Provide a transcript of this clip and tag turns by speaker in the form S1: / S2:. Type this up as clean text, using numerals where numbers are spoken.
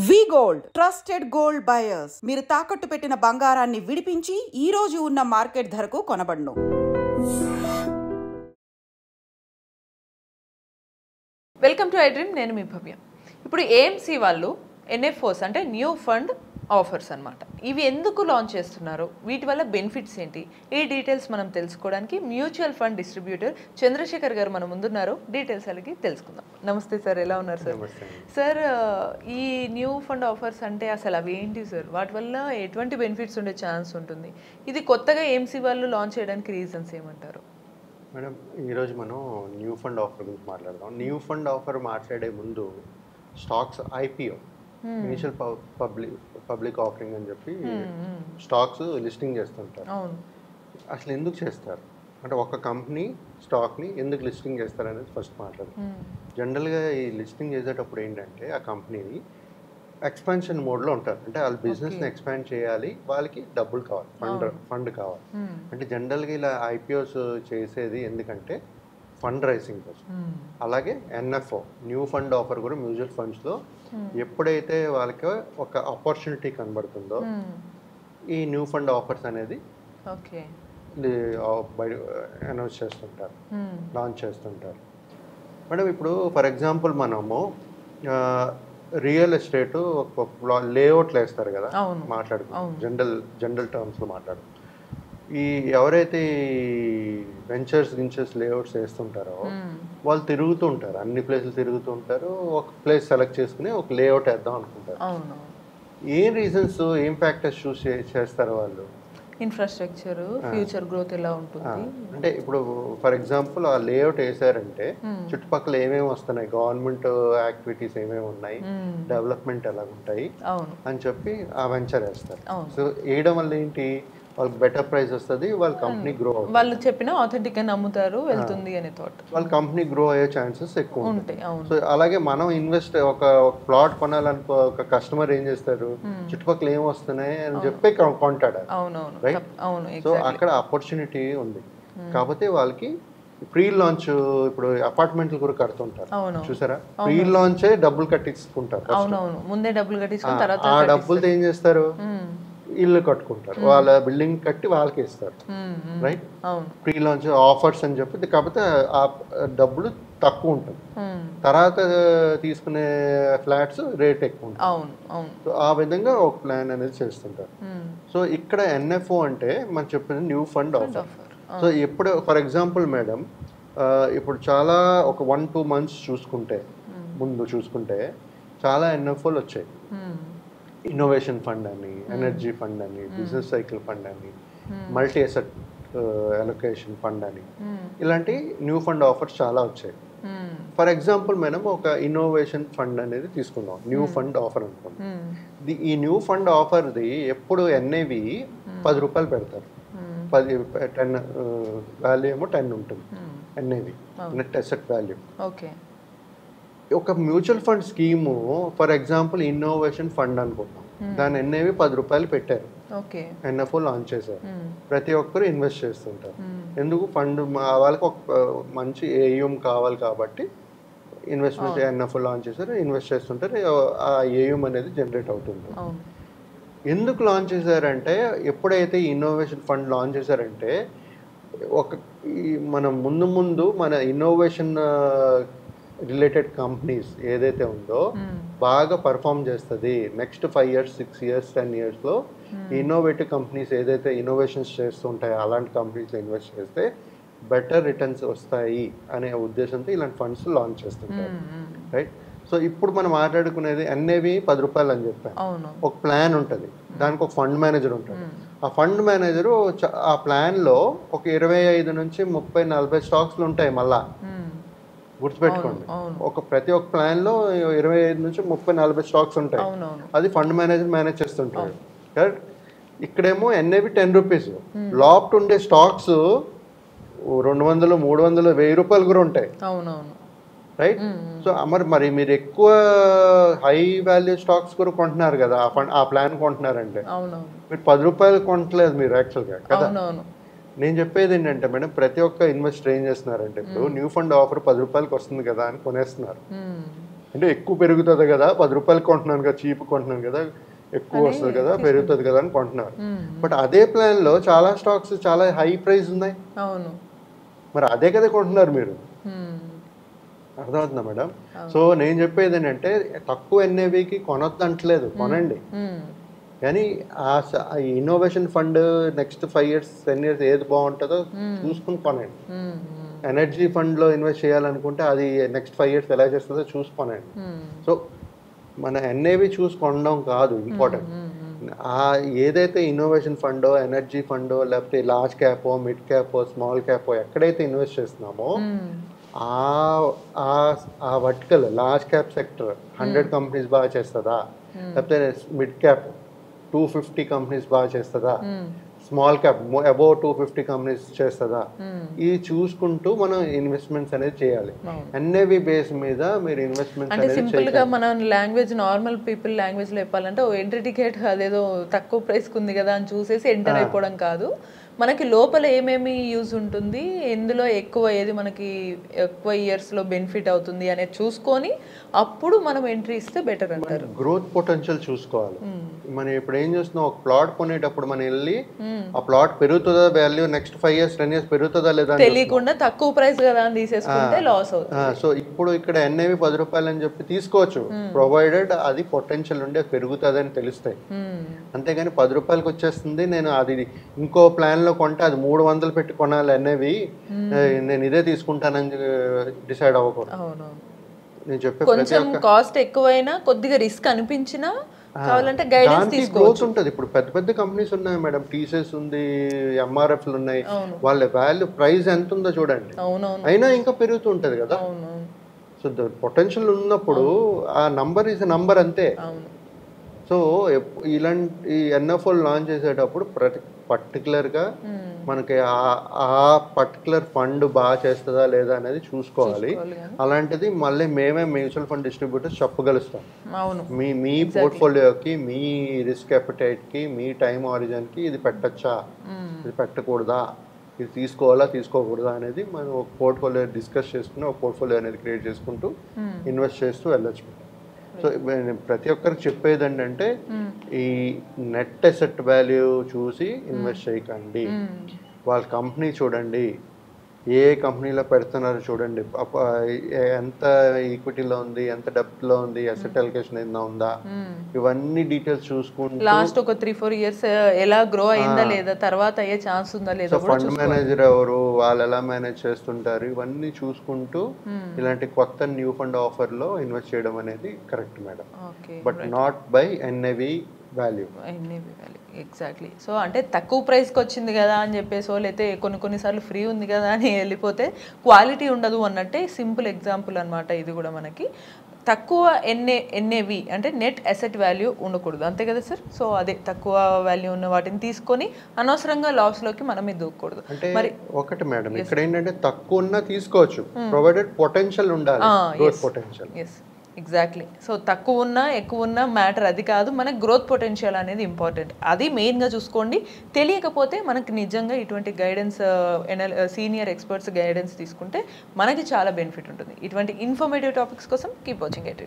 S1: వి gold trusted gold buyers. మీరు తాకట్టు పెట్టిన బంగారాన్ని విడిపించి ఈ రోజు ఉన్న మార్కెట్ ధరకు కొనబడును.
S2: Welcome to iDream. నేను మీ భవ్య. ఇప్పుడు ఏఎంసీ వాళ్ళు ఎన్ఎఫ్ఓస్ అంటే న్యూ ఫండ్ ఆఫర్స్ అన్నమాట. ఇవి ఎందుకు లాంచ్ చేస్తున్నారు, వీటి వల్ల బెనిఫిట్స్ ఏంటి, ఈ డీటెయిల్స్ మనం తెలుసుకోవడానికి మ్యూచువల్ ఫండ్ డిస్ట్రిబ్యూటర్ చంద్రశేఖర్ గారు మన ముందున్నారు. డీటెయిల్స్ అడిగి తెలుసుకుందాం. నమస్తే సార్, ఎలా ఉన్నారు సార్? సార్, ఈ న్యూ ఫండ్ ఆఫర్స్ అంటే అసలు అవి ఏంటి సార్? వాటి వల్ల ఎటువంటి బెనిఫిట్స్ ఉండే ఛాన్స్ ఉంటుంది? ఇది కొత్తగా ఏఎంసీ వాళ్ళు లాంచ్ చేయడానికి రీజన్స్ ఏమంటారు?
S3: మేడం, ఈరోజు మనం న్యూ ఫండ్ ఆఫర్ గురించి మాట్లాడదాం. న్యూ ఫండ్ ఆఫర్ మాట్లాడే ముందు stocks IPO, initial public offering అని చెప్పి స్టాక్స్ లిస్టింగ్ చేస్తుంటారు. అసలు ఎందుకు చేస్తారు అంటే ఒక కంపెనీ స్టాక్ని ఎందుకు లిస్టింగ్ చేస్తారు అనేది ఫస్ట్ మాట్లాడదాం. జనరల్గా ఈ లిస్టింగ్ చేసేటప్పుడు ఏంటంటే ఆ కంపెనీని ఎక్స్పాన్షన్ మోడ్లో ఉంటారు. అంటే వాళ్ళ బిజినెస్ని ఎక్స్పాండ్ చేయాలి, వాళ్ళకి డబ్బులు కావాలి, ఫండ్ కావాలి. అంటే జనరల్గా ఇలా ఐపీఓస్ చేసేది ఎందుకంటే ఫండ్ రైసింగ్ కోసం. అలాగే ఎన్ఎఫ్ఓ న్యూ ఫండ్ ఆఫర్ కూడా మ్యూచువల్ ఫండ్స్లో ఎప్పుడైతే వాళ్ళకి ఒక ఆపర్చునిటీ కనబడుతుందో ఈ న్యూ ఫండ్ ఆఫర్స్ అనేది అనౌన్స్ చేస్తుంటారు, లాంచ్ చేస్తుంటారు. మేడం, ఇప్పుడు ఫర్ ఎగ్జాంపుల్ మనము రియల్ ఎస్టేట్ ఒక లేఅవుట్లు వేస్తారు కదా, మాట్లాడుకుంటాం జనరల్ టర్మ్స్లో మాట్లాడుకుంటాం. ఈ ఎవరైతే వెంచర్స్ లేఅవుట్స్ వేస్తుంటారో వాళ్ళు తిరుగుతూ ఉంటారు, అన్ని ప్లేసులు తిరుగుతూ ఉంటారు. ఒక ప్లేస్ సెలెక్ట్ చేసుకుని ఒక లేఅవుట్ వేద్దాం అనుకుంటారు. ఏం రీజన్స్, ఏం ఫ్యాక్టర్స్ చూస్ చేస్తారు వాళ్ళు?
S2: ఇన్ఫ్రాస్ట్రక్చర్, ఫ్యూచర్ గ్రోత్ ఎలా ఉంటుంది
S3: అంటే ఇప్పుడు ఫర్ ఎగ్జాంపుల్ ఆ లేఅవుట్ వేసారంటే చుట్టుపక్కల ఏమేమి వస్తున్నాయి, గవర్నమెంట్ యాక్టివిటీస్ ఏమేమి ఉన్నాయి, డెవలప్మెంట్ ఎలా ఉంటాయి అని చెప్పి ఆ వెంచర్ వేస్తారు. సో వేయడం వల్ల ఏంటి, వాళ్ళకి బెటర్ ప్రైస్ వస్తుంది, వాళ్ళ కంపెనీ గ్రో అవుతుంది.
S2: వాళ్ళు చెప్పిన ఆథెంటిక్ గా నమ్ముతారు, వెళ్తుంది అనే థాట్.
S3: వాళ్ళ కంపెనీ గ్రో అయ్యే ఛాన్సెస్ ఎక్కువ ఉంటాయి. సో అలాగే మనం ఇన్వెస్ట్ ఒక ప్లాట్ కొనాలనుకో, ఒక కస్టమర్ ఏం చేస్తారు, చుట్టుపక్కల ఏం వస్తున్నాయి అని చెప్పి కొంటాడు, రైట్? సో అక్కడ ఆపర్చునిటీ ఉంది. కాకపోతే వాళ్ళకి ప్రీ లాంచ్, ఇప్పుడు అపార్ట్మెంట్లు కూడా కడుతుంటారు చూసారా, ప్రీ లాంచే డబ్బులు కట్టించుకుంటారు. ఆ డబ్బులతో ఏం చేస్తారు, ఇల్లు కట్టుకుంటారు, వాళ్ళ బిల్డింగ్ కట్టి వాళ్ళకి ఇస్తారు, రైట్? ప్రీ లాంచ్ ఆఫర్స్ అని చెప్పి. కాకపోతే ఆ డబ్బులు తక్కువ ఉంటుంది, తర్వాత తీసుకునే ఫ్లాట్స్ రేట్ ఎక్కువ ఉంటుంది. సో ఆ విధంగా ఒక ప్లాన్ అనేది చేస్తుంటారు. సో ఇక్కడ ఎన్ఎఫ్ఓ అంటే మనం చెప్పింది న్యూ ఫండ్ ఆఫర్. సో ఎప్పుడు ఫర్ ఎగ్జాంపుల్ మేడం, ఇప్పుడు చాలా ఒక 1-2 months ముందు చూసుకుంటే చాలా ఎన్ఎఫ్ఓలు వచ్చాయి. ఇన్నోవేషన్ ఫండ్ అని, ఎనర్జీ ఫండ్ అని, బిజినెస్ సైకిల్ ఫండ్ అని, మల్టీ అసెట్ అలొకేషన్ ఫండ్ అని, ఇలాంటి న్యూ ఫండ్ ఆఫర్స్ చాలా వచ్చాయి. ఫర్ ఎగ్జాంపుల్ మనం ఒక ఇన్నోవేషన్ ఫండ్ అనేది తీసుకుందాం, న్యూ ఫండ్ ఆఫర్ అనుకోండి. ఈ న్యూ ఫండ్ ఆఫర్ది ఎప్పుడు ఎన్ఏవి ₹10 పెడతారు, 10 వాల్యూ ఏమో 10 ఉంటుంది ఎన్ఏవి, నెట్ అసెట్ వాల్యూ. ఒక mutual fund scheme for example innovation fund అనుకుంటాం, దాని ఎన్ఏవి ₹10 పెట్టారు, ఎన్ఎఫ్ఓ లాంచ్ చేశారు. ప్రతి ఒక్కరు ఇన్వెస్ట్ చేస్తుంటారు. ఎందుకు, ఫండ్ వాళ్ళకి ఒక మంచి ఏయుఎం కావాలి కాబట్టి ఇన్వెస్ట్మెంట్ ఎన్ఎఫ్ఓ లాంచ్ చేశారు, ఇన్వెస్ట్ చేస్తుంటారు, ఆ ఏయుఎం అనేది జనరేట్ అవుతుంది. ఎందుకు లాంచ్ చేశారంటే, ఎప్పుడైతే ఇన్నోవేషన్ ఫండ్ లాంచ్ చేశారంటే మనం ముందు మన ఇన్నోవేషన్ రిలేటెడ్ కంపెనీస్ ఏదైతే ఉందో బాగా పర్ఫామ్ చేస్తుంది. నెక్స్ట్ 5 years, 6 years, 10 yearsలో ఇన్నోవేటివ్ కంపెనీస్ ఏదైతే ఇన్నోవేషన్స్ చేస్తుంటాయో అలాంటి కంపెనీస్లో ఇన్వెస్ట్ చేస్తే బెటర్ రిటర్న్స్ వస్తాయి అనే ఉద్దేశంతో ఇలాంటి ఫండ్స్ లాంచ్ చేస్తుంటారు, రైట్? సో ఇప్పుడు మనం మాట్లాడుకునేది ఎన్ఏవి ₹10 అని చెప్పాను. ఒక ప్లాన్ ఉంటుంది, దానికి ఒక ఫండ్ మేనేజర్ ఉంటాడు. ఆ ఫండ్ మేనేజరు ఆ ప్లాన్లో ఒక 25 నుంచి 30, 40 స్టాక్స్లు ఉంటాయి. మళ్ళా గుర్తుపెట్టుకోండి, ప్రతి ఒక్క ప్లాన్లో 25 నుంచి 30, 40 స్టాక్స్ ఉంటాయి. అది ఫండ్ మేనేజర్ మేనేజ్ చేస్తుంటాడు, కరెక్ట్? ఇక్కడేమో ఎన్ఏవి ₹10, లాప్ట్ ఉండే స్టాక్స్ $200, $300, ₹1000 కూడా ఉంటాయి, రైట్? సో మరి మీరు ఎక్కువ హై వాల్యూ స్టాక్స్ కూడా కొంటున్నారు కదా, ఆ ప్లాన్ కొంటున్నారంటే మీరు ₹10 కొనట్లేదు మీరు యాక్చువల్గా కదా. నేను చెప్పేది ఏంటంటే మేడం, ప్రతి ఒక్క ఇన్వెస్టర్ ఏం చేస్తున్నారంటే ఇప్పుడు న్యూ ఫండ్ ఆఫర్ ₹10 వస్తుంది కదా అని కొనేస్తున్నారు. అంటే ఎక్కువ పెరుగుతుంది కదా, 10 రూపాయలు కొంటున్నాను కదా, చీప్ కొంటున్నాను కదా, ఎక్కువ వస్తుంది కదా, పెరుగుతుంది కదా అని కొంటున్నారు. బట్ అదే ప్లాన్లో చాలా స్టాక్స్ చాలా హై ప్రైస్ ఉన్నాయి.
S2: అవును,
S3: మరి అదే కదా కొంటున్నారు మీరు. అర్థమవుతుందా మేడం? సో నేను చెప్పేది ఏంటంటే తక్కువ ఎన్ఏవికి కొనొద్దు అంటలేదు, కొనండి. కానీ ఆ innovation fund next 5 years 10 years ఏది బాగుంటుందో చూసుకుని కొనండి. ఎనర్జీ ఫండ్లో ఇన్వెస్ట్ చేయాలనుకుంటే అది నెక్స్ట్ 5 years ఎలా చేస్తుందో చూసుకోనండి. సో మన ఎన్ఏవి చూసి కొనడం కాదు ఇంపార్టెంట్. ఏదైతే ఇన్నోవేషన్ ఫండో, ఎనర్జీ ఫండో, లేకపోతే large Capo, mid Capo, small Capo ఎక్కడైతే ఇన్వెస్ట్ చేస్తున్నామో ఆ vertical large cap sector 100 companies బాగా చేస్తుందా, లేకపోతే మిడ్ క్యాప్ 250 కంపెనీస్ బాగా చేస్తుందా, స్మాల్ క్యాప్ అబౌవ్ 250 కంపెనీస్ చేస్తుందా, ఇది చూసుకుంటూ మనం ఇన్వెస్ట్మెంట్స్ అనేది చేయాలి. ఎన్ఏవి బేస్ మీద మీరు ఇన్వెస్ట్మెంట్స్
S2: అంటే సింపుల్ గా మనం లాంగ్వేజ్ నార్మల్ పీపుల్ లాంగ్వేజ్ లో చెప్పాలంటే ఎంట్రీ టికెట్ అదేదో తక్కువ ప్రైస్ ఉంది కదా అని చూసేసి ఎంటర్ అయిపోవడం కాదు. మనకి లోపల ఏమేమి యూజ్ ఉంటుంది, ఎందులో ఎక్కువ ఏది మనకి ఎక్కువ ఇయర్స్లో బెనిఫిట్ అవుతుంది అనేది చూసుకొని అప్పుడు మనం ఎంట్రీ ఇస్తే బెటర్ అంటారు.
S3: గ్రోత్ పొటెన్షియల్ చూసుకోవాలి. మనం ఇప్పుడు ఏం చేస్తున్నాం, ఒక ప్లాట్ కొనేటప్పుడు మనం వెళ్ళి ఆ ప్లాట్ పెరుగుతుందా, వాల్యూ నెక్స్ట్ 5 years 10 years పెరుగుతుందా లేదా
S2: తెలియకుండా తక్కువ ప్రైస్ కదా అని తీసేసుకుంటే లాస్ అవుతుంది.
S3: సో ఇప్పుడు ఇక్కడ ఎన్ఏవి 10 రూపాయలు అని చెప్పి తీసుకోవచ్చు, ప్రొవైడెడ్ అది పొటెన్షియల్ ఉండే పెరుగుతుంది అని తెలుస్తాయి. అంతేగాని 10 రూపాయలకి వచ్చేస్తుంది, నేను అది ఇంకో ప్లాన్ లో కొంటే అది 300 పెట్టి కొనాలి ఎన్ఏవి, నేను ఇదే తీసుకుంటానని డిసైడ్ అవ్వకూడదు. నేను చెప్పే
S2: కొంచెం కాస్ట్ ఎక్కువైనా కొద్దిగా రిస్క్ అనిపించినా కావాలంటే గైడెన్స్ తీసుకోవచ్చు.
S3: ఉంటుంది. ఇప్పుడు పెద్ద పెద్ద కంపెనీస్ ఉన్నాయి మేడం, టీసీఎస్ ఉంది, ఎంఆర్ఎఫ్లు ఉన్నాయి, వాళ్ళ వాల్యూ ప్రైస్ ఎంత ఉందో చూడండి, అయినా ఇంకా పెరుగుతుంటది కదా. సో పొటెన్షియల్ ఉన్నప్పుడు ఆ నంబర్ ఈజ్ నంబర్ అంతే. సో ఇలాంటి ఎన్ఎఫ్ఓ లాంచ్ చేసేటప్పుడు పర్టికులర్గా మనకి ఆ పర్టికులర్ ఫండ్ బాగా చేస్తుందా లేదా అనేది చూసుకోవాలి. అలాంటిది మళ్ళీ మేమే మ్యూచువల్ ఫండ్ డిస్ట్రిబ్యూటర్స్ చెప్పగలుస్తాం. మీ పోర్ట్ఫోలియోకి, మీ రిస్క్ అపెటైట్కి, మీ టైం ఆరిజిన్కి ఇది పెట్టచ్చా, ఇది పెట్టకూడదా, ఇది తీసుకోవాలా తీసుకోకూడదా అనేది మనం ఒక పోర్ట్ఫోలియో డిస్కస్ చేసుకుని ఒక పోర్ట్ఫోలియో అనేది క్రియేట్ చేసుకుంటూ ఇన్వెస్ట్ చేస్తూ వెళ్ళచ్చు. సో ప్రతి ఒక్కరికి చెప్పేది ఏంటంటే ఈ నెట్ అసెట్ వాల్యూ చూసి ఇన్వెస్ట్ చేయకండి, వాళ్ళ కంపెనీ చూడండి, ఏ కంపెనీలో పెడుతున్నారో చూడండి, ఎంత ఈక్విటీలో ఉంది, ఎంత డెప్త్లో ఉంది, అసెట్ అలొకేషన్ ఏదైనా ఉందా, ఇవన్నీ డీటెయిల్స్ చూసుకుంటూ
S2: లాస్ట్ ఒక 3-4 years ఎలా గ్రో అయిందా లేదా, తర్వాత అయ్యే ఛాన్స్ ఉందా లేదా,
S3: ఫండ్ మేనేజర్ ఎవరు, వాళ్ళు ఎలా మేనేజ్ చేస్తుంటారు, ఇవన్నీ చూసుకుంటూ ఇలాంటి కొత్త న్యూ ఫండ్ ఆఫర్లో ఇన్వెస్ట్ చేయడం అనేది correct madam. But not by NAV value.
S2: Exactly. So అంటే తక్కువ ప్రైస్కి వచ్చింది కదా అని చెప్పేసి లేకపోతే కొన్నిసార్లు ఫ్రీ ఉంది కదా అని వెళ్ళిపోతే క్వాలిటీ ఉండదు అన్నట్టే సింపుల్ ఎగ్జాంపుల్ అనమాట ఇది కూడా. మనకి తక్కువ ఎన్ఏవి అంటే నెట్ అసెట్ వాల్యూ ఉండకూడదు, అంతే కదా సార్? సో అదే తక్కువ వాల్యూ ఉన్న వాటిని తీసుకొని అనవసరంగా లాస్లోకి మనం దూకూడదు.
S3: మరి ఒకటి మేడం ఇక్కడ ఏంటంటే తక్కువ ఉన్నా తీసుకోవచ్చు, ప్రొవైడెడ్ పొటెన్షియల్ ఉండాలి, గ్రోత్ పొటెన్షియల్.
S2: ఎగ్జాక్ట్లీ. సో తక్కువ ఉన్నా ఎక్కువ ఉన్నా మ్యాటర్ అది కాదు, మనకు గ్రోత్ పొటెన్షియల్ అనేది ఇంపార్టెంట్, అది మెయిన్గా చూసుకోండి. తెలియకపోతే మనకి నిజంగా ఇటువంటి గైడెన్స్ సీనియర్ ఎక్స్పర్ట్స్ గైడెన్స్ తీసుకుంటే మనకి చాలా బెనిఫిట్ ఉంటుంది. ఇటువంటి ఇన్ఫర్మేటివ్ టాపిక్స్ కోసం కీప్ వాచింగ్ ఎట్.